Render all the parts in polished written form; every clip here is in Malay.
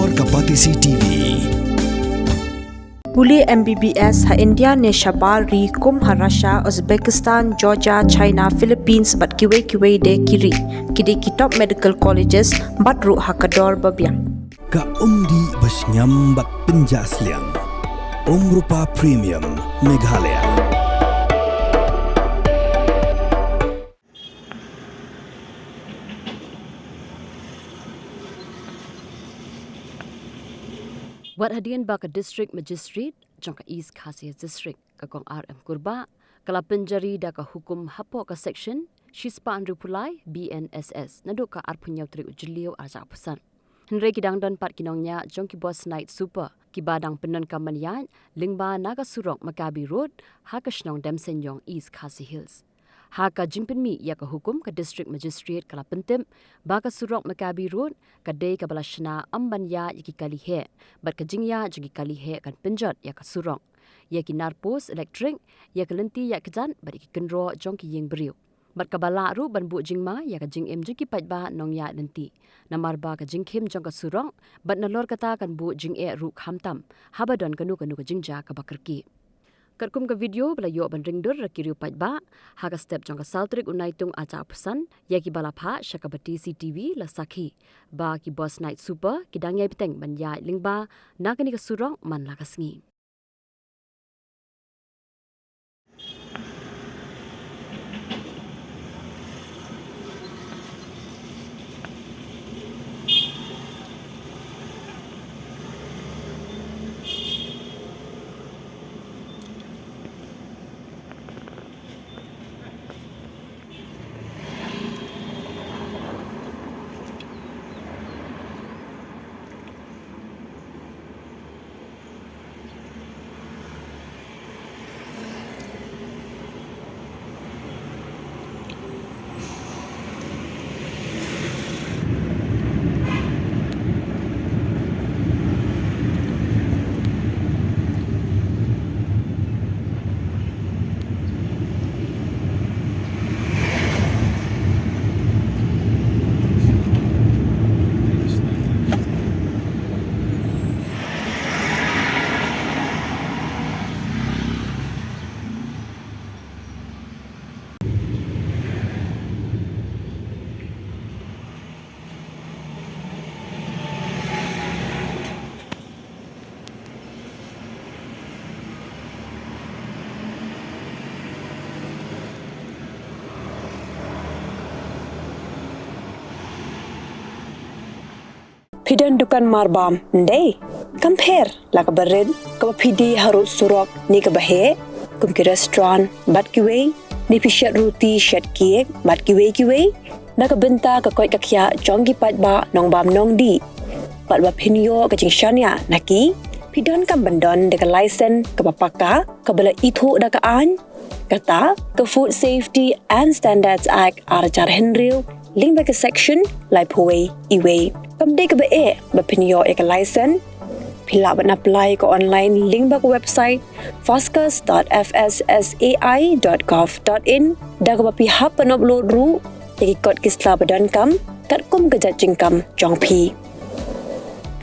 Lor Kapatisi TV. Puli MBBS ha India ne Shabar Hukum ha Russia, Uzbekistan, Georgia, China, Philippines bat kiwe de kiri. Kidi kitop medical colleges bat ru ha kador babiang. Ka umdi basnyam bat penjasliang. Rupa Premium Meghalaya. Wat hadian baka district magistrate jangka East Khasiat district kakong RM Kurba kala penjari da ka hukum hapo ka section Shispa Andrupulai BNSS naduk ka arpunyau tri ujliu arja pesan. Henry kidang don pat kinongnya jongki boss night super kibadang penon kamanian lingba naga Surok Makabi Road hakashnong Demseiñïong East Khasi Hills. Haka jingpenmi ya ka hukum ka district magistrate kala pentem baka Surok Makabi Road kadai ka balashna ambanya yaki kalihe bat ka jingya jigi kalihe kan penjot ya ka Surok ya ki narpos electric ya ka lenti ya kejan bat ki kendro jongki yeng beriu bat ka bala ru ban bu jingma ya ka jing em jiki patba nong ya lenti namar ba ka jingkem jong ka Surok bat nalor kata kan bu jing e ru khamtam habadon kanu ka jingja ka bakarki. Karkum ka video bala yo ban ringdur rakiriu patba haga step jong ka saltrik unaitung aja pesan ya ki balapha shakabati CTV la sakhi ba ki boss night super kidangya biteng ban ya lingba nakani ka Surok man la kasngi. Pidan dukan marbam ndai compare la ka bared ka pidi harut Surok ni ka bahe kum ki restaurant bat ki wei ni pishat roti shat cake bat ki wei na ka benta ka koi ka khya jongi pat ba nong bam nong di pat ba phinyo ka jingshania naki pidan kam bandon de ka license ka papaka ka bala ithu da ka an kata ka Food Safety and Standards Act arjar henriu link ba ka section lai phoi iwei kam de ka ba e ba phinyo ek license pila ban apply ko online link ba ko website foscus.fssai.gov.in da ka ba pi hap pan upload ru ki kod kisla badan kam kat kum ka jajing kam jong pi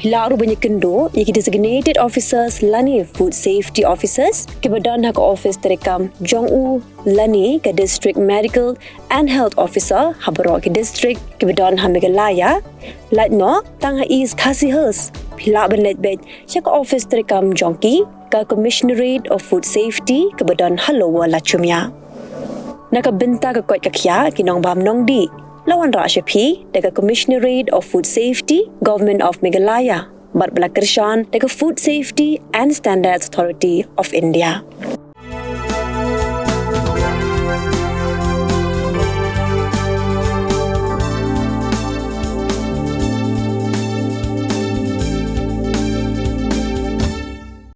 pila ru banyak kendo ki designated officers lani food safety officers ki badan ha ka office terekam jong u lani ka district medical and health officer habaro ki district ki badan ha Meghalaya latno tang ha East Khasi Hills pila ban let bet ka office terekam jongki ka commissionerate of food safety ki badan halowa lachumya nakabenta ka kot kakya kinong bam nong di lawan ra shapi daga commissionerate of food safety government of Meghalaya bat bala kershan daga Food Safety and Standards Authority of India.